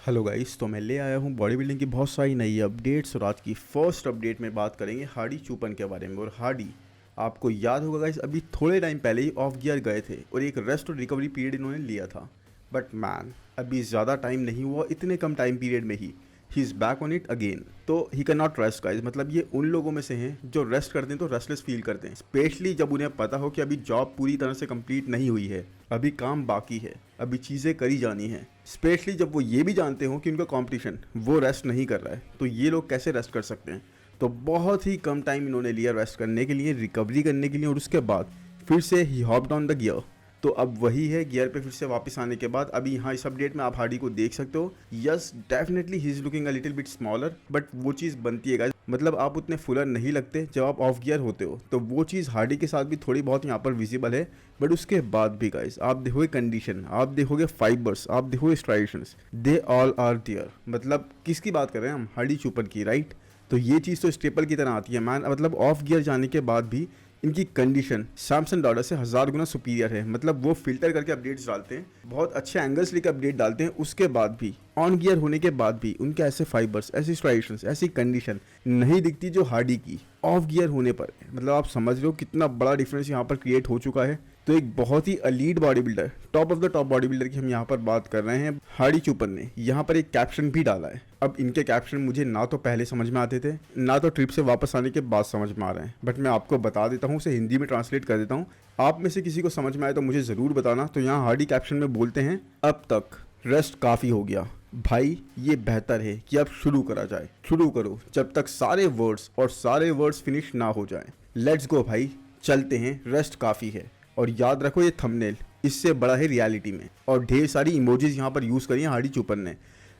Hello guys, तो मैं ले आया हूँ बॉडी बिल्डिंग की बहुत सारी नई अपडेट्स। और आज की फर्स्ट अपडेट में बात करेंगे हार्डी चूपन के बारे में। और हार्डी, आपको याद होगा गाइस, अभी थोड़े टाइम पहले ही ऑफ गियर गए थे और एक रेस्ट और रिकवरी पीरियड इन्होंने लिया था। बट मैन, अभी ज़्यादा टाइम नहीं हुआ, इतने कम टाइम पीरियड में he is back on it again. तो he can not rest guys, मतलब ये उन लोगों में से हैं जो रेस्ट करते हैं तो रेस्टलेस फील करते हैं, स्पेशली जब उन्हें पता हो कि अभी जॉब पूरी तरह से कंप्लीट नहीं हुई है, अभी काम बाकी है, अभी चीज़ें करी जानी है। स्पेशली जब वो ये भी जानते हो कि उनका कंपटीशन वो रेस्ट नहीं कर रहा है, तो ये लोग कैसे रेस्ट कर सकते हैं। तो बहुत ही कम टाइम इन्होंने लिया रेस्ट करने के लिए, रिकवरी करने के लिए, और उसके बाद फिर से ही हॉप्ड ऑन द गियर। तो अब वही है, गियर पे फिर से वापस आने के बाद अभी यहाँ इस अपडेट में आप हार्डी को देख सकते हो। Yes, definitely he is looking a little bit smaller, but वो चीज़ बनती है गाइस। मतलब आप उतने फुलर नहीं लगते जब आप ऑफ गियर होते हो, तो वो चीज़ हार्डी के साथ भी थोड़ी बहुत यहाँ पर विजिबल है। बट उसके बाद भी गाइस, आप देखोगे कंडीशन, आप देखोगे फाइबर्स, आप देखोगे striations, they all are there. मतलब किसकी बात कर रहे हैं हम? हार्डी चूपन की, राइट। तो ये चीज़ तो स्टेपल की तरह आती है मैन। मतलब ऑफ गियर जाने के बाद भी इनकी कंडीशन सैमसंग डॉलर से 1000 गुना सुपीरियर है। मतलब वो फिल्टर करके अपडेट्स डालते हैं, बहुत अच्छे एंगल्स लेकर अपडेट डालते हैं, उसके बाद भी ऑन गियर होने के बाद भी उनके ऐसे फाइबर्स, ऐसी स्ट्राइशंस, ऐसी कंडीशन नहीं दिखती जो हार्डी की ऑफ गियर होने पर है। मतलब आप समझ रहे हो कितना बड़ा डिफरेंस यहाँ पर क्रिएट हो चुका है। तो एक बहुत ही elite body builder, top of the top body builder की हम यहाँ पर बात कर रहे हैं। हार्डी चूपन ने यहाँ पर एक कैप्शन भी डाला है। अब इनके कैप्शन मुझे ना तो पहले समझ में आते थे, ना तो ट्रिप से वापस आने के बाद समझ में आ रहे हैं, बट मैं आपको बता देता हूँ, उसे हिंदी में ट्रांसलेट कर देता हूँ। आप में से किसी को समझ में आए तो मुझे ज़रूर बताना। तो यहाँ हार्डी कैप्शन में बोलते हैं, अब तक रेस्ट काफ़ी हो गया भाई, ये बेहतर है कि अब शुरू करा जाए। शुरू करो जब तक सारे वर्ड्स फिनिश ना हो जाएं। लेट्स गो भाई, चलते हैं, रेस्ट काफ़ी है। और याद रखो, ये थंबनेल इससे बड़ा है रियलिटी में। और ढेर सारी इमोजीज यहाँ पर यूज़ करी हैं हार्डी चूपन ने।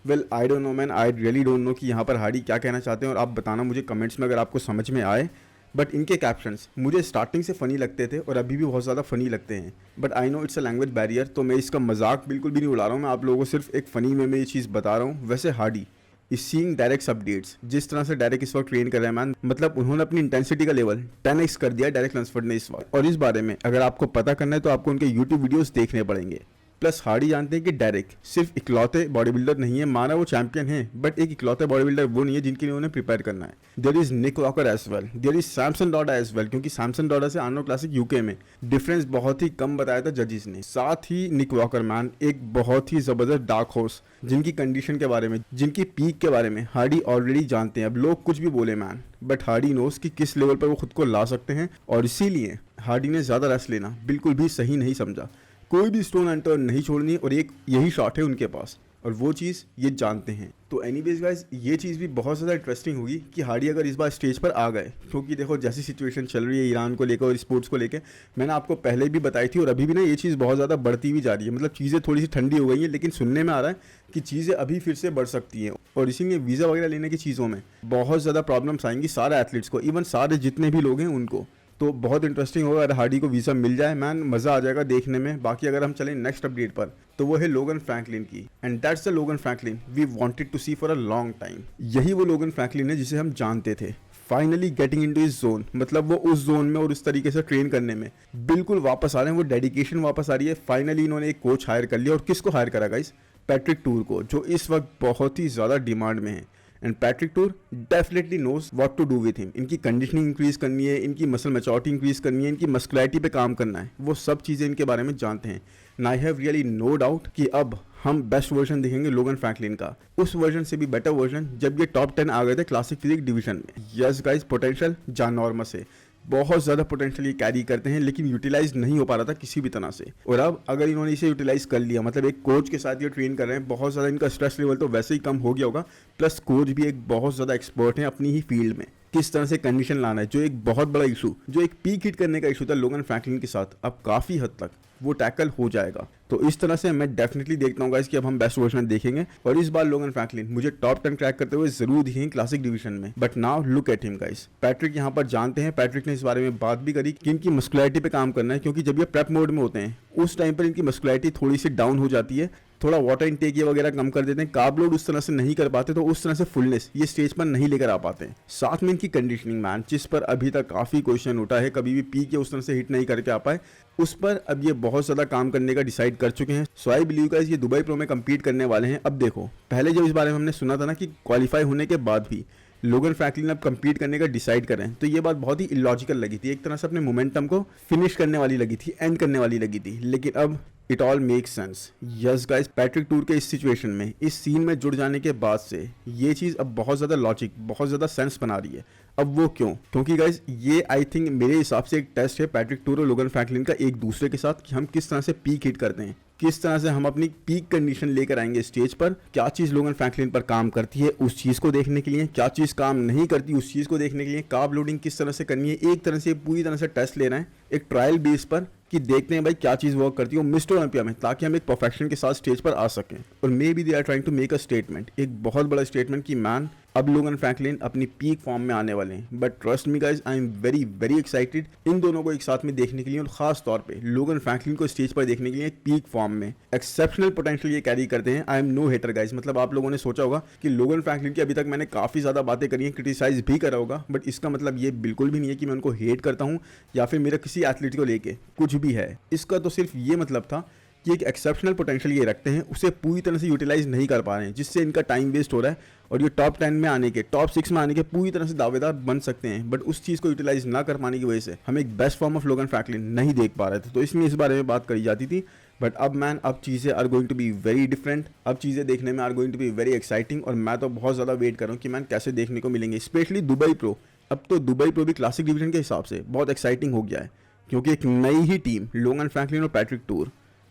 Well, I don't know man, I really don't know कि यहाँ पर हार्डी क्या कहना चाहते हैं, और आप बताना मुझे कमेंट्स में अगर आपको समझ में आए। बट इनके कैप्शंस मुझे स्टार्टिंग से फ़नी लगते थे और अभी भी बहुत ज़्यादा फ़नी लगते हैं। But I know it's a language barrier, तो मैं इसका मजाक बिल्कुल भी नहीं उड़ा रहा हूँ। मैं आप लोगों को सिर्फ एक फ़नी में ये चीज़ बता रहा हूँ। वैसे Hardy is seeing direct updates, जिस तरह से डायरेक्ट इस वक्त ट्रेन कर रहे हैं मैन, मतलब उन्होंने अपनी इंटेंसिटी का लेवल 10x कर दिया डायरेक्ट लंसफोर्ड ने इस वक्त। और इस बारे में अगर आपको पता करना है तो आपको उनके यूट्यूब वीडियोस देखने पड़ेंगे। प्लस हार्डी जानते हैं कि डायरेक्ट सिर्फ इकलौते बॉडी बिल्डर नहीं है, माना वो चैंपियन है, बट एक इकलौते बॉडी बिल्डर वो नहीं है जिनके लिए उन्हें प्रिपेयर करना है। There is Nick Walker as well, there is Samson Dauda as well, क्योंकि सैमसन डॉडा से आर्नोल्ड क्लासिक यूके में डिफरेंस बहुत ही कम बताया था जजेस ने। साथ ही निक वॉकर मैन एक बहुत ही जबरदस्त डार्क हॉर्स, जिनकी कंडीशन के बारे में, जिनकी पीक के बारे में हार्डी ऑलरेडी जानते हैं। अब लोग कुछ भी बोले मैन, बट हार्डी नोस कि किस लेवल पर वो खुद को ला सकते हैं। और इसीलिए हार्डी ने ज़्यादा रेस्ट लेना बिल्कुल भी सही नहीं समझा। कोई भी स्टोन अनटर्न नहीं छोड़नी, और एक यही शॉट है उनके पास, और वो चीज़ ये जानते हैं। तो एनीवेज गाइस, ये चीज़ भी बहुत ज़्यादा इंटरेस्टिंग होगी कि हार्डी अगर इस बार स्टेज पर आ गए, क्योंकि देखो जैसी सिचुएशन चल रही है ईरान को लेकर और स्पोर्ट्स को लेकर, मैंने आपको पहले भी बताई थी, और अभी भी ना ये चीज़ बहुत ज़्यादा बढ़ती हुई जा रही है। मतलब चीज़ें थोड़ी सी ठंडी हो गई हैं, लेकिन सुनने में आ रहा है कि चीज़ें अभी फिर से बढ़ सकती हैं। और इसीलिए वीज़ा वगैरह लेने की चीज़ों में बहुत ज़्यादा प्रॉब्लम्स आएंगी सारे एथलीट्स को, इवन सारे जितने भी लोग हैं उनको। तो बहुत इंटरेस्टिंग होगा अगर हार्डी को वीज़ा मिल जाए मैन, मज़ा आ जाएगा देखने में। बाकी अगर हम चलें नेक्स्ट अपडेट पर, तो वो है लोगन फ्रैंकलिन की। And that's the Logan Franklin we wanted to see for a long time. यही वो लोगन फ्रैंकलिन है जिसे हम जानते थे। Finally getting into his zone, मतलब वो उस जोन में और उस तरीके से ट्रेन करने में बिल्कुल वापस आ रहे हैं। वो डेडिकेशन वापस आ रही है। फाइनली इन्होंने एक कोच हायर कर लिया, और किसको हायर करा गाइस? पैट्रिक टूर को, जो इस वक्त बहुत ही ज़्यादा डिमांड में है। And Patrick Tour definitely knows what to do with him. इनकी कंडीशनिंग इंक्रीज करनी है, इनकी मसल मैच्योरिटी इंक्रीज करनी है, इनकी मस्कुलैरिटी पे काम करना है, वो सब चीज़ें इनके बारे में जानते हैं। And I have really no doubt कि अब हम बेस्ट वर्जन देखेंगे लोगन फ्रैंकलिन का, उस वर्जन से भी बेटर वर्जन जब ये टॉप 10 आ गए थे क्लासिक फिजिक डिवीजन में। यस गाइस, पोटेंशियल जानॉर्मस है, बहुत ज़्यादा पोटेंशियल ये कैरी करते हैं, लेकिन यूटिलाइज नहीं हो पा रहा था किसी भी तरह से। और अब अगर इन्होंने इसे यूटिलाइज कर लिया, मतलब एक कोच के साथ ये ट्रेन कर रहे हैं, बहुत ज़्यादा इनका स्ट्रेस लेवल तो वैसे ही कम हो गया होगा। प्लस कोच भी एक बहुत ज़्यादा एक्सपर्ट है अपनी ही फील्ड में, किस तरह से कंडीशन लाना है, जो एक बहुत बड़ा इशू, जो एक पीक हिट करने का इशू था लोगन फ्रैंकलिन के साथ, अब काफ़ी हद तक वो टैकल हो जाएगा। तो इस तरह से मैं डेफिनेटली देखता हूँ गाइस कि अब हम बेस्ट वर्जन देखेंगे। और इस बार लोगन फ्रैंकलिन मुझे टॉप 10 क्रैक करते हुए जरूर दिखेंगे क्लासिक डिवीजन में। But now look at him guys, Patrick यहाँ पर जानते हैं, पैट्रिक ने इस बारे में बात भी करी कि इनकी मस्कुलैरिटी पे काम करना है, क्योंकि जब ये प्रेप मोड में होते हैं उस टाइम पर इनकी मस्कुलैरिटी थोड़ी सी डाउन हो जाती है। थोड़ा वाटर इनटेक ये वगैरह कम कर देते हैं, कार्ब लोड उस तरह से नहीं कर पाते, तो उस तरह से फुलनेस ये स्टेज पर नहीं लेकर आ पाते हैं। साथ में इनकी कंडीशनिंग मैन, जिस पर अभी तक काफ़ी क्वेश्चन उठा है, कभी भी पीक उस तरह से हिट नहीं करके आ पाए, उस पर अब ये बहुत ज़्यादा काम करने का डिसाइड कर चुके हैं। सो आई बिलीव गाइस ये दुबई प्रो में कम्पीट करने वाले हैं। अब देखो, पहले जब इस बारे में हमने सुना था ना कि क्वालिफाई होने के बाद भी लोगन फ्रैंकलिन अब कम्पीट करने का डिसाइड करें, तो ये बात बहुत ही इलॉजिकल लगी थी। एक तरह से अपने मोमेंटम को फिनिश करने वाली लगी थी, एंड करने वाली लगी थी, लेकिन अब it all make sense. Yes guys, Patrick tour के इस सिचुएशन में, इस सीन में जुड़ जाने के बाद से ये चीज़ अब बहुत ज़्यादा लॉजिक, बहुत ज़्यादा सेंस बना रही है। अब वो क्यों? क्योंकि गाइस ये आई थिंक मेरे हिसाब से एक टेस्ट है पैट्रिक टूर और लोगन फ्रैंकलिन का एक दूसरे के साथ, कि हम किस तरह से पीक हिट करते हैं, किस तरह से हम अपनी पीक कंडीशन लेकर आएंगे स्टेज पर। क्या चीज़ लोगन फ्रैंकलिन पर काम करती है उस चीज़ को देखने के लिए, क्या चीज़ काम नहीं करती उस चीज़ को देखने के लिए, कार्ब लोडिंग किस तरह से करनी है। एक तरह से पूरी तरह से टेस्ट ले रहे हैं एक ट्रायल बेस पर, कि देखते हैं भाई क्या चीज़ वर्क करती है मिस्टर ओलंपिया में, ताकि हम एक परफेक्शन के साथ स्टेज पर आ सकें। और maybe they are trying to make a statement, एक बहुत बड़ा स्टेटमेंट कि मैन अब लोगन फ्रैंकलिन अपनी पीक फॉर्म में आने वाले हैं। But trust me guys, I am very very excited इन दोनों को एक साथ में देखने के लिए, और खास तौर पे लोगन फ्रैंकलिन को स्टेज पर देखने के लिए एक पीक फॉर्म में। एक्सेप्शनल पोटेंशियल ये कैरी करते हैं। I am no hater guys, मतलब आप लोगों ने सोचा होगा कि लोगन फ्रैंकलिन की अभी तक मैंने काफ़ी ज़्यादा बातें करी हैं, क्रिटिसाइज भी करा होगा, बट इसका मतलब ये बिल्कुल भी नहीं है कि मैं उनको हेट करता हूँ या फिर मेरा किसी एथलीट को लेके कुछ भी है। इसका तो सिर्फ ये मतलब था कि एक एक्सेप्शनल पोटेंशियल ये रखते हैं, उसे पूरी तरह से यूटिलाइज नहीं कर पा रहे हैं, जिससे इनका टाइम वेस्ट हो रहा है, और ये टॉप 10 में आने के, टॉप 6 में आने के पूरी तरह से दावेदार बन सकते हैं। बट उस चीज़ को यूटिलाइज ना कर पाने की वजह से हम एक बेस्ट फॉर्म ऑफ लोगन फ्रैंकलिन नहीं देख पा रहे थे, तो इसलिए इस बारे में बात करी जाती थी। बट अब मैन, अब चीज़ें are going to be very different, अब चीज़ें देखने में are going to be very exciting, और मैं तो बहुत ज़्यादा वेट कर रहा हूँ कि मैन कैसे देखने को मिलेंगे, स्पेशली दुबई प्रो। अब तो दुबई प्रो भी क्लासिक डिवीजन के हिसाब से बहुत एक्साइटिंग हो गया है, क्योंकि एक नई ही टीम लोगन फ्रैंकलिन और पैट्रिक टूर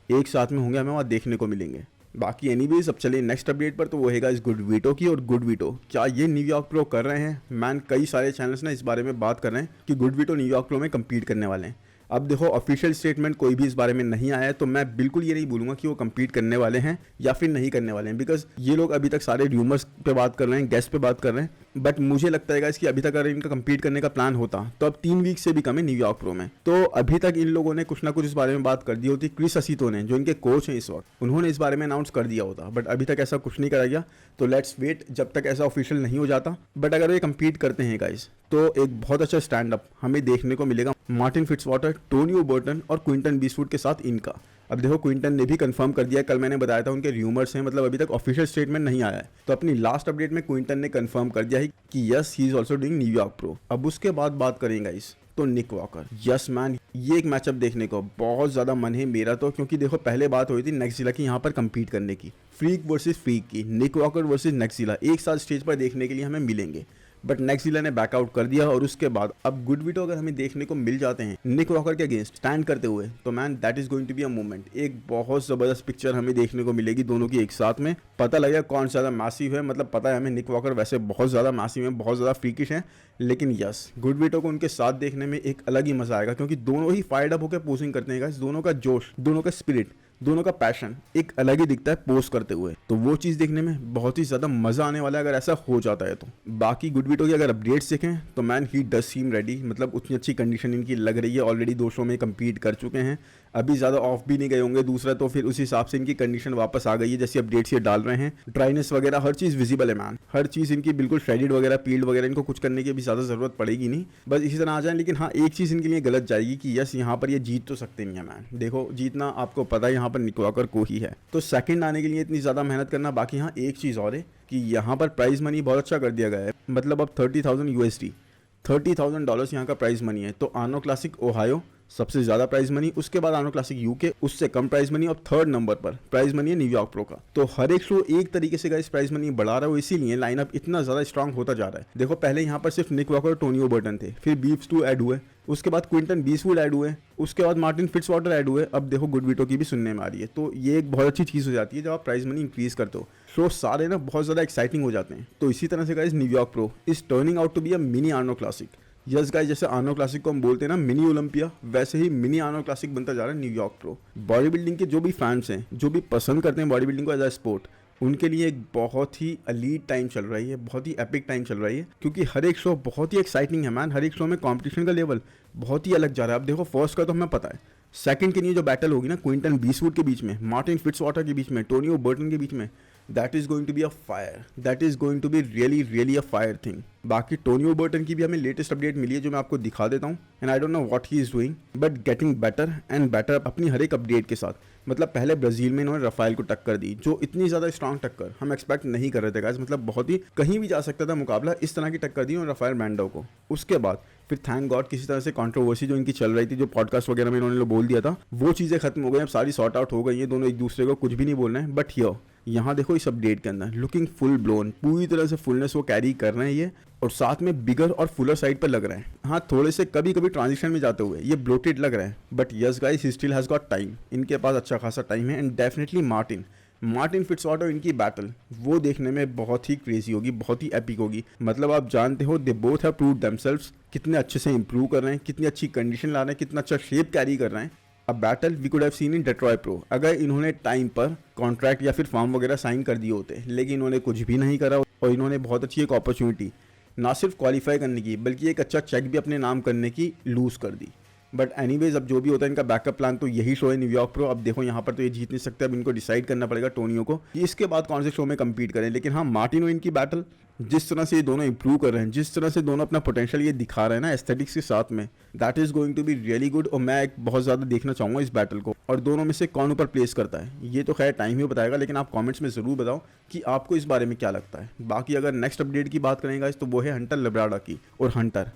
एक साथ में होंगे, हमें वहाँ देखने को मिलेंगे। बाकी एनीवेज अब चलिए नेक्स्ट अपडेट पर, तो वो हैगा इस गुड वीटो की। और गुड वीटो क्या ये न्यूयॉर्क प्रो कर रहे हैं? मैन कई सारे चैनल्स ना इस बारे में बात कर रहे हैं कि गुड वीटो न्यूयॉर्क प्रो में कम्पीट करने वाले हैं। अब देखो, ऑफिशियल स्टेटमेंट कोई भी इस बारे में नहीं आया है, तो मैं बिल्कुल ये नहीं बोलूँगा कि वो कम्पीट करने वाले हैं या फिर नहीं करने वाले हैं, बिकॉज ये लोग अभी तक सारे र्यूमर्स पे बात कर रहे हैं, गेस्ट पे बात कर रहे हैं। बट मुझे लगता है कि अभी तक अगर इनका कम्पीट करने का प्लान होता तो अब 3 वीक से भी कम है न्यूयॉर्क प्रो में, तो अभी तक इन लोगों ने कुछ ना कुछ इस बारे में बात कर दी होती। क्रिस असीतो ने, जो इनके कोच हैं इस वक्त, उन्होंने इस बारे में अनाउंस कर दिया होता, बट अभी तक ऐसा कुछ नहीं करा गया। तो लेट्स वेट जब तक ऐसा ऑफिशियल नहीं हो जाता। बट अगर ये कम्पीट करते हैं गाइस, तो एक बहुत अच्छा स्टैंड अप हमें देखने को मिलेगा मार्टिन फिट्जवाटर, टोनी ओबर्टन और क्विंटन बीसवुड के साथ इनका। अब देखो, क्विंटन ने भी कंफर्म कर दिया, कल मैंने बताया था उनके र्यूमर्स हैं, मतलब अभी तक ऑफिशियल स्टेटमेंट नहीं आया है। तो अपनी लास्ट अपडेट में क्विंटन ने कंफर्म कर दिया है कि yes, he is also doing New York pro. अब उसके बाद बात करेंगे इस तो निक वॉकर। यस मैन, ये एक मैचअप देखने को बहुत ज़्यादा मन है मेरा तो, क्योंकि देखो पहले बात हुई थी नेक्सिला की यहाँ पर कम्पीट करने की, फ्रीक वर्सेस फ्रीक की, निक वॉकर वर्सेस नेक्सिला एक साथ स्टेज पर देखने के लिए हमें मिलेंगे। बट नेक्सिला ने बैकआउट कर दिया, और उसके बाद अब गुड वीटो अगर हमें देखने को मिल जाते हैं निक वॉकर के अगेंस्ट स्टैंड करते हुए, तो man that is going to be a moment. एक बहुत ज़बरदस्त पिक्चर हमें देखने को मिलेगी दोनों की एक साथ में। पता लगेगा कौन ज़्यादा मैसिव है, मतलब पता है हमें निक वॉकर वैसे बहुत ज़्यादा मैसिव है, बहुत ज़्यादा फ्रीकिश है, लेकिन यस, गुड वीटो को उनके साथ देखने में एक अलग ही मजा आएगा, क्योंकि दोनों ही फायर्ड अप होकर पोजिंग करते हैं गाइस। दोनों का जोश, दोनों का स्पिरिट, दोनों का पैशन एक अलग ही दिखता है पोज करते हुए, तो वो चीज़ देखने में बहुत ही ज़्यादा मज़ा आने वाला है अगर ऐसा हो जाता है तो। बाकी गुड वीटो की अगर अपडेट्स देखें तो man he does seem ready, मतलब उतनी अच्छी कंडीशन इनकी लग रही है। ऑलरेडी 2 शो में कम्पीट कर चुके हैं, अभी ज़्यादा ऑफ भी नहीं गए होंगे। दूसरा तो फिर उस हिसाब से इनकी कंडीशन वापस आ गई है, जैसी अपडेट्स ये डाल रहे हैं। ड्राइनेस वगैरह हर चीज़ विजिबल है मैन, हर चीज़ इनकी बिल्कुल श्रेडेड वगैरह, पील्ड वगैरह, इनको कुछ करने की भी ज़्यादा ज़रूरत पड़ेगी नहीं, बस इसी तरह आ जाए। लेकिन हाँ, एक चीज़ इनके लिए गलत जाएगी कि यस, यहाँ पर ये जीत तो सकते नहीं है मैन। देखो, जीतना आपको पता है यहाँ पर निक वॉकर को ही है, तो सेकंड आने के लिए इतनी ज़्यादा मेहनत करना। बाकी हाँ, एक चीज़ और है कि यहाँ पर प्राइज मनी बहुत अच्छा कर दिया गया है, मतलब अब $30,000 $30,000 यहाँ का प्राइज मनी है। तो आर्नो क्लासिक ओहायो सबसे ज़्यादा प्राइज मनी, उसके बाद आर्नो क्लासिक यूके उससे कम प्राइज मनी, और 3rd नंबर पर प्राइज मनी है न्यूयॉर्क प्रो का। तो हर एक शो एक तरीके से गाइस प्राइज मनी बढ़ा रहा है, इसीलिए लाइनअप इतना ज़्यादा स्ट्रांग होता जा रहा है। देखो, पहले यहाँ पर सिर्फ निक वॉकर और टोनी ओबर्टन थे, फिर बीफ्स 2 ऐड हुए, उसके बाद क्विंटन बीसवुड ऐड हुए, उसके बाद मार्टिन फिट्जवाटर ऐड हुए, अब देखो गुड वीटो की भी सुनने में आ रही है। तो ये एक बहुत अच्छी चीज़ हो जाती है जब आप प्राइज मनी इंक्रीज करते हो, शो सारे ना बहुत ज़्यादा एक्साइटिंग हो जाते हैं। तो इसी तरह से guys New York pro is turning out to be a mini Arnold classic. Yes guys, जैसे आर्नो क्लासिक को हम बोलते हैं ना मिनी ओलंपिया, वैसे ही मिनी आर्नो क्लासिक बनता जा रहा है न्यूयॉर्क प्रो। बॉडी बिल्डिंग के जो भी फैंस हैं, जो भी पसंद करते हैं बॉडी बिल्डिंग को एज अ स्पोर्ट, उनके लिए एक बहुत ही एलीट टाइम चल रही है, बहुत ही एपिक टाइम चल रही है, क्योंकि हर एक शो बहुत ही एक्साइटिंग है मैन। हर एक शो में कंपटीशन का लेवल बहुत ही अलग जा रहा है। अब देखो, फर्स्ट का तो हमें पता है, सेकंड के लिए जो बैटल होगी ना क्विंटन बीसवुड के बीच में, मार्टिन फिट्जवाटर के बीच में, टोनियो बर्टन के बीच में, that is going to be a fire, that is going to be really really a fire thing. बाकी टोनियो बर्टन की भी हमें लेटेस्ट अपडेट मिली है जो मैं आपको दिखा देता हूँ, and I don't know what he is doing but getting better and better अपनी हर एक अपडेट के साथ। मतलब पहले ब्राजील में इन्होंने रफाइल को टक्कर दी, जो इतनी ज़्यादा स्ट्रांग टक्कर हम एक्सपेक्ट नहीं कर रहे थे गाइस, मतलब बहुत ही कहीं भी जा सकता था मुकाबला, इस तरह की टक्कर दी उन्होंने रफाइल मैंडो को। उसके बाद फिर थैंक गॉड किसी तरह से कंट्रोवर्सी जो इनकी चल रही थी, जो पॉडकास्ट वगैरह में इन्होंने बोल दिया था, वो चीज़ें खत्म हो गई, अब सारी सॉर्ट आउट हो गई हैं, दोनों एक दूसरे को कुछ भी नहीं बोल रहे हैं। बट यहाँ देखो इस अपडेट के अंदर लुकिंग फुल ब्लोन, पूरी तरह से फुलनेस वो कैरी कर रहे हैं ये, और साथ में बिगर और फुलर साइड पर लग रहे हैं। हाँ थोड़े से कभी कभी ट्रांजिशन में जाते हुए ये ब्लोटेड लग रहे हैं, but yes guys he still has got time, इनके पास अच्छा खासा टाइम है। एंड डेफिनेटली मार्टिन फिट्जवाटर इनकी बैटल वो देखने में बहुत ही क्रेजी होगी, बहुत ही एपिक होगी। मतलब आप जानते हो they both have proved themselves, कितने अच्छे से इंप्रूव कर रहे हैं, कितनी अच्छी कंडीशन ला रहे हैं, कितना अच्छा शेप कैरी कर रहे हैं। अब battle we could have seen in Detroit Pro, अगर इन्होंने टाइम पर कॉन्ट्रैक्ट या फिर फॉर्म वगैरह साइन कर दिए होते, लेकिन इन्होंने कुछ भी नहीं करा और इन्होंने बहुत अच्छी एक अपॉर्चुनिटी ना सिर्फ क्वालिफाई करने की बल्कि एक अच्छा चेक भी अपने नाम करने की लूज़ कर दी। बट एनीवेज अब जो भी होता है इनका बैकअप प्लान तो यही शो है न्यूयॉर्क प्रो। अब देखो यहाँ पर तो ये जीत नहीं सकते, अब इनको डिसाइड करना पड़ेगा टोनियो को कि इसके बाद कौन से शो में कम्पीट करें। लेकिन हाँ मार्टिन और इनकी बैटल, जिस तरह से ये दोनों इंप्रूव कर रहे हैं, जिस तरह से दोनों अपना पोटेंशियल ये दिखा रहे हैं ना एस्थेटिक्स के साथ में, that is going to be really good. और मैं बहुत ज़्यादा देखना चाहूँगा इस बैटल को, और दोनों में से कौन ऊपर प्लेस करता है ये तो खैर टाइम ही बताएगा, लेकिन आप कमेंट्स में ज़रूर बताओ कि आपको इस बारे में क्या लगता है। बाकी अगर नेक्स्ट अपडेट की बात करेंगे तो वो है हंटर लब्राडा की, और हंटर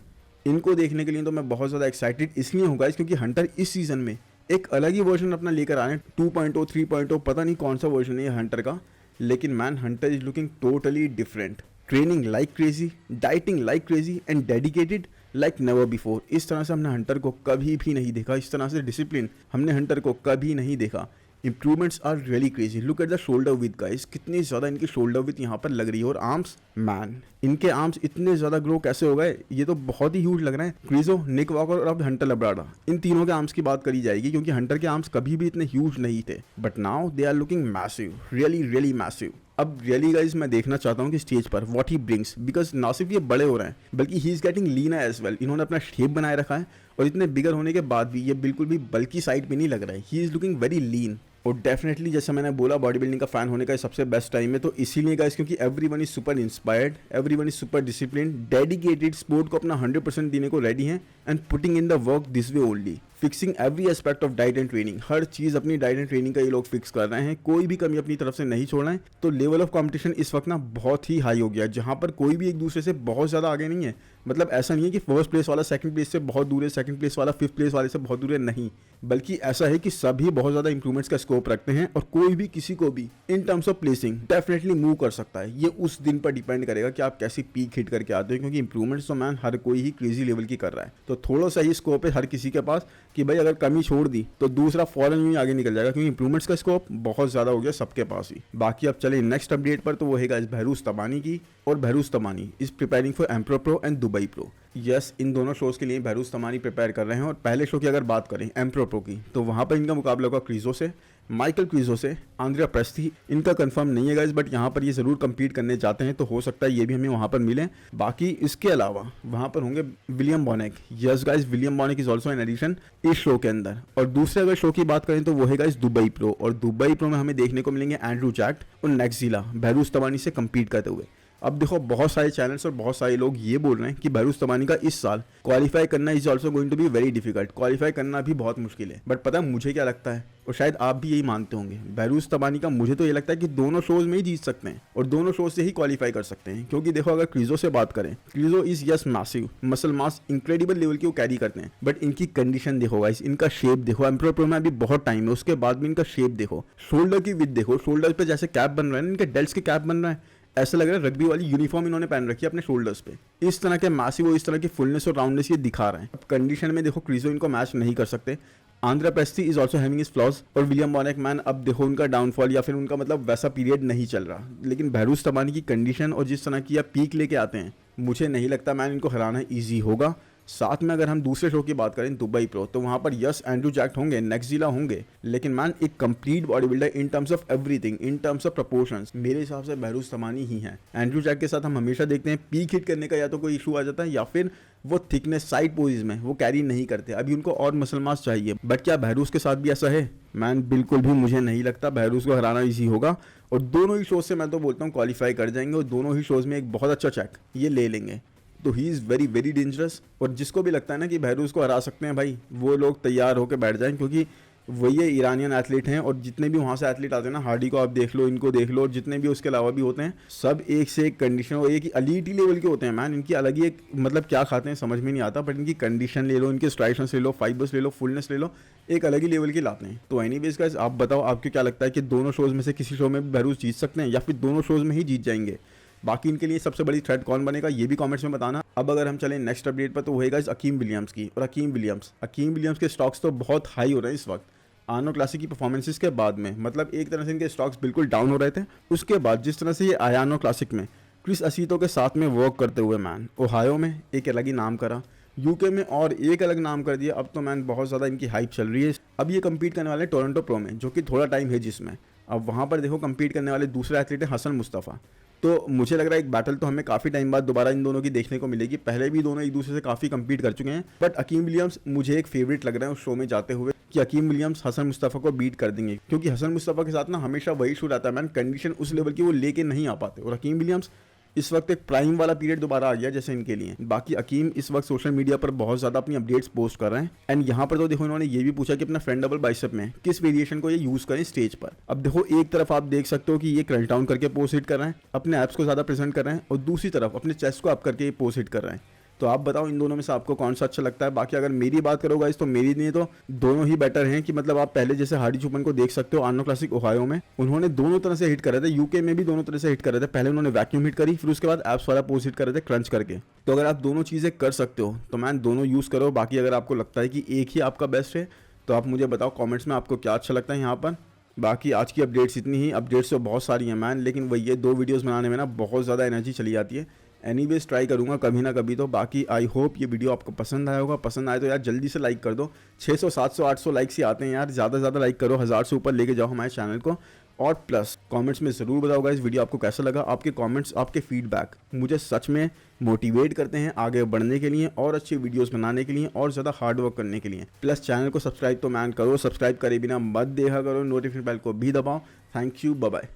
इनको देखने के लिए तो मैं बहुत ज़्यादा एक्साइटेड इसलिए हूँ गाइस क्योंकि हंटर इस सीज़न में एक अलग ही वर्जन अपना लेकर आ रहे हैं, 2.0 3.0 पता नहीं कौन सा वर्जन है हंटर का, लेकिन man Hunter is looking totally different. Training like crazy, dieting like crazy and dedicated like never before. इस तरह से हमने हंटर को कभी भी नहीं देखा, इस तरह से डिसिप्लिन हमने हंटर को कभी नहीं देखा। Improvements are really crazy. Look at the shoulder with guys, कितनी ज़्यादा इनकी शोल्डर विथ यहाँ पर लग रही है, और आर्म्स मैन इनके आर्म्स इतने ज़्यादा ग्रो कैसे हो गए, ये तो बहुत ही ह्यूज लग रहे हैं। क्रीजो, निक वॉकर और अब हंटर लब्राडा, इन तीनों के आर्म्स की बात करी जाएगी क्योंकि हंटर के आर्म्स कभी भी इतने ह्यूज नहीं थे, but now they are looking massive, really really massive. अब रियली गाइज मैं देखना चाहता हूँ कि स्टेज पर व्हाट ही ब्रिंग्स, बिकॉज ना सिर्फ ये बड़े हो रहे हैं बल्कि he is getting leaner as well. इन्होंने अपना शेप बनाए रखा है और इतने बिगर होने के बाद भी ये बिल्कुल भी बल्कि साइड पे नहीं लग रहा है, he is looking very lean. और डेफिनेटली जैसे मैंने बोला बॉडी बिल्डिंग का फैन होने का सबसे बेस्ट टाइम है, तो इसीलिए गाइस क्योंकि everyone is super inspired, everyone is super discipline, dedicated, sport को अपना 100% देने को रेडी हैं, and putting in the work this way only, fixing every aspect of diet and training. हर चीज़ अपनी डाइट एंड ट्रेनिंग का ये लोग फिक्स कर रहे हैं, कोई भी कमी अपनी तरफ से नहीं छोड़ रहे हैं। तो लेवल ऑफ कंपटीशन इस वक्त ना बहुत ही हाई हो गया है, जहाँ पर कोई भी एक दूसरे से बहुत ज़्यादा आगे नहीं है। मतलब ऐसा नहीं है कि फर्स्ट प्लेस वाला सेकंड प्लेस से बहुत दूर है, सेकंड प्लेस वाला फिफ्थ प्लेस वाले से बहुत दूर है, नहीं, बल्कि ऐसा है कि सभी बहुत ज़्यादा इंप्रूवमेंट्स का स्कोप रखते हैं, और कोई भी किसी को भी in terms of placing definitely move कर सकता है। ये उस दिन पर डिपेंड करेगा कि आप कैसी पीक हिट करके आते हो, क्योंकि इंप्रूवमेंट्स तो मैन हर कोई ही क्रेजी लेवल की कर रहा है। तो थोड़ा सा ही स्कोप है हर किसी के पास कि भाई अगर कमी छोड़ दी तो दूसरा फॉरन ही आगे निकल जाएगा, क्योंकि इंप्रूवमेंट्स का स्कोप बहुत ज़्यादा हो गया सबके पास ही। बाकी अब चले नेक्स्ट अपडेट पर, तो वो है गाइस बहरूज तबानी की, और Behrouz Tabani is preparing for Empro pro and Dubai pro. Yes, इन दोनों शोज़ के लिए बहरूज तबानी प्रिपेयर कर रहे हैं। और पहले शो की अगर बात करें एम्प्रो प्रो की, तो वहाँ पर इनका मुकाबला होगा क्रीजो से, माइकल क्रीजो से, आंद्रिया प्रेस्टी। इनका कंफर्म नहीं है गाइस, बट यहाँ पर ये ज़रूर कम्पीट करने जाते हैं, तो हो सकता है ये भी हमें वहाँ पर मिलें। बाकी इसके अलावा वहाँ पर होंगे William Bonac. Yes guys, William Bonac is also an addition इस शो के अंदर। और दूसरे अगर शो की बात करें तो वो है गाइस दुबई प्रो, और दुबई प्रो में हमें देखने को मिलेंगे एंड्रू जैक्ट और नेक्जिला बहरूज तबानी से कम्पीट करते हुए। अब देखो बहुत सारे चैनल्स और बहुत सारे लोग ये बोल रहे हैं कि बहरूज तबानी का इस साल क्वालिफाई करना is also going to be very difficult, qualify करना भी बहुत मुश्किल है। बट पता है मुझे क्या लगता है, और शायद आप भी यही मानते होंगे, बहरूज तबानी का मुझे तो ये लगता है कि दोनों शोज में ही जीत सकते हैं और दोनों शोज से ही क्वालिफाई कर सकते हैं। क्योंकि देखो अगर क्रीजो से बात करें, Krizo is yes massive, muscle mass incredible level की वो कैरी करते हैं, बट इनकी कंडीशन देखो गाइस, इनका शेप देखो, एम्प्रो प्रो में अभी बहुत टाइम है, उसके बाद भी इनका शेप देखो, शोल्डर की विड्थ देखो, शोल्डर पे जैसे कैप बन रहा है, इनके डेल्ट्स के कैप बन रहा है, ऐसा लग रहा है रग्बी वाली यूनिफॉर्म इन्होंने पहन रखी है अपने शोल्डर्स पे। इस तरह के मैसिव और इस तरह की फुलनेस और राउंडनेस ये दिखा रहे हैं। अब कंडीशन में देखो क्रीजो इनको मैच नहीं कर सकते, Andrea Presti is also having his flaws, और विलियम बॉनेक मैन अब देखो उनका डाउनफॉल या फिर उनका मतलब वैसा पीरियड नहीं चल रहा। लेकिन बहरूज तबानी की कंडीशन और जिस तरह की आप पीक लेके आते हैं, मुझे नहीं लगता मैन इनको हराना ईजी होगा। साथ में अगर हम दूसरे शो की बात करें दुबई प्रो, तो वहाँ पर यस एंड्रू जैक्ट होंगे, नेक्सजिला होंगे, लेकिन मैन एक complete body builder in terms of everything, in terms of proportions मेरे हिसाब से बहरूज तमानी ही है। एंड्रू जैक्ट के साथ हम हमेशा देखते हैं पीक हिट करने का या तो कोई इशू आ जाता है या फिर वो थिकनेस साइड पोजीज में वो कैरी नहीं करते, अभी उनको और मसल मास चाहिए। बट क्या बहरूज के साथ भी ऐसा है? मैन बिल्कुल भी मुझे नहीं लगता। बहरूज को हराना इजी होगा और दोनों ही शोज से मैं तो बोलता हूँ क्वालिफाई कर जाएंगे और दोनों ही शोज में एक बहुत अच्छा चेक ये ले लेंगे। तो he is very very dangerous. और जिसको भी लगता है ना कि बहरूज को हरा सकते हैं भाई, वो लोग तैयार होकर बैठ जाएं, क्योंकि वही ये ईरानियन एथलीट हैं और जितने भी वहाँ से एथलीट आते हैं ना, हार्डी को आप देख लो, इनको देख लो, और जितने भी उसके अलावा भी होते हैं, सब एक से एक कंडीशन और एक ही एलीट लेवल के होते हैं मैन। इनकी अलग ही एक मतलब क्या खाते हैं समझ में नहीं आता, बट इनकी कंडीशन ले लो, इनके स्ट्राइक्शंस ले लो, फाइबर्स ले लो, फुलनेस ले लो, एक अलग ही लेवल की लाते हैं। तो एनीवेज गाइस, आप बताओ आपको क्या लगता है कि दोनों शोज में से किसी शो में बहरूज जीत सकते हैं या फिर दोनों शोज में ही जीत जाएंगे? बाकी इनके लिए सबसे बड़ी थ्रेट कौन बनेगा ये भी कमेंट्स में बताना। अब अगर हम चलें नेक्स्ट अपडेट पर, तो होएगा अकीम विलियम्स की। और अकीम विलियम्स के स्टॉक्स तो बहुत हाई हो रहे हैं इस वक्त आर्नो क्लासिक की परफॉर्मेंसेस के बाद में। मतलब एक तरह से इनके स्टॉक्स बिल्कुल डाउन हो रहे थे, उसके बाद जिस तरह से ये आर्नो क्लासिक में क्रिस असीतो के साथ में वर्क करते हुए मैन ओहायो में एक अलग ही नाम करा, यूके में और एक अलग नाम कर दिया। अब तो मैन बहुत ज़्यादा इनकी हाइप चल रही है। अब ये कम्पीट करने वाले टोरंटो प्रो में, जो कि थोड़ा टाइम है जिसमें। अब वहाँ पर देखो कम्पीट करने वाले दूसरे एथलीट है हसन मुस्तफ़ा। तो मुझे लग रहा है एक बैटल तो हमें काफ़ी टाइम बाद दोबारा इन दोनों की देखने को मिलेगी। पहले भी दोनों एक दूसरे से काफ़ी कम्पीट कर चुके हैं, बट अकीम विलियम्स मुझे एक फेवरेट लग रहा है उस शो में जाते हुए कि अकीम विलियम्स हसन मुस्तफ़ा को बीट कर देंगे, क्योंकि हसन मुस्तफ़ा के साथ ना हमेशा वही इशू रहता है मैन, कंडीशन उस लेवल की वो लेके नहीं आ पाते। और अकीम विलियम्स इस वक्त एक प्राइम वाला पीरियड दोबारा आ गया जैसे इनके लिए। बाकी अकीम इस वक्त सोशल मीडिया पर बहुत ज़्यादा अपनी अपडेट्स पोस्ट कर रहे हैं। एंड यहाँ पर तो देखो इन्होंने ये भी पूछा कि अपना फ्रंट डबल बाइसेप में किस वेरिएशन को ये यूज़ करें स्टेज पर। अब देखो एक तरफ आप देख सकते हो कि ये क्रंच डाउन करके पोस्ट हिट कर रहे हैं, अपने एप्स को ज़्यादा प्रेजेंट कर रहे हैं, और दूसरी तरफ अपने चेस्ट को अप करके ये पोस्ट हिट कर रहे हैं। तो आप बताओ इन दोनों में से आपको कौन सा अच्छा लगता है? बाकी अगर मेरी बात करो गाइस, तो मेरी लिए तो दोनों ही बेटर हैं। कि मतलब आप पहले जैसे हार्डी चुपन को देख सकते हो आर्नो क्लासिक ओहायो में, उन्होंने दोनों तरह से हिट करे थे, यूके में भी दोनों तरह से हिट करे थे। पहले उन्होंने वैक्यूम हिट करी, फिर उसके बाद एप्स वाला पोस्ट हिट करे थे क्रंच करके। तो अगर आप दोनों चीज़ें कर सकते हो तो मैन दोनों यूज़ करो। बाकी अगर आपको लगता है कि एक ही आपका बेस्ट है तो आप मुझे बताओ कॉमेंट्स में आपको क्या अच्छा लगता है यहाँ पर। बाकी आज की अपडेट्स इतनी ही। अपडेट्स तो बहुत सारी हैं मैन, लेकिन वही ये 2 वीडियोस बनाने में ना बहुत ज़्यादा एनर्जी चली जाती है। एनीवेज ट्राई करूँगा कभी ना कभी तो। बाकी आई होप ये वीडियो आपको पसंद आया होगा। पसंद आए तो यार जल्दी से लाइक कर दो। 600 700 800 लाइक्स ही आते हैं यार, ज़्यादा से ज़्यादा लाइक करो, 1000 से ऊपर लेके जाओ हमारे चैनल को। और प्लस कमेंट्स में ज़रूर बताओ इस वीडियो आपको कैसा लगा। आपके कमेंट्स, आपके फीडबैक मुझे सच में मोटिवेट करते हैं आगे बढ़ने के लिए और अच्छी वीडियोस बनाने के लिए और ज़्यादा हार्ड वर्क करने के लिए। प्लस चैनल को सब्सक्राइब तो मैन करो, सब्सक्राइब करे बिना मत देखा करो, नोटिफिकेशन बेल को भी दबाओ। Thank you, bye bye.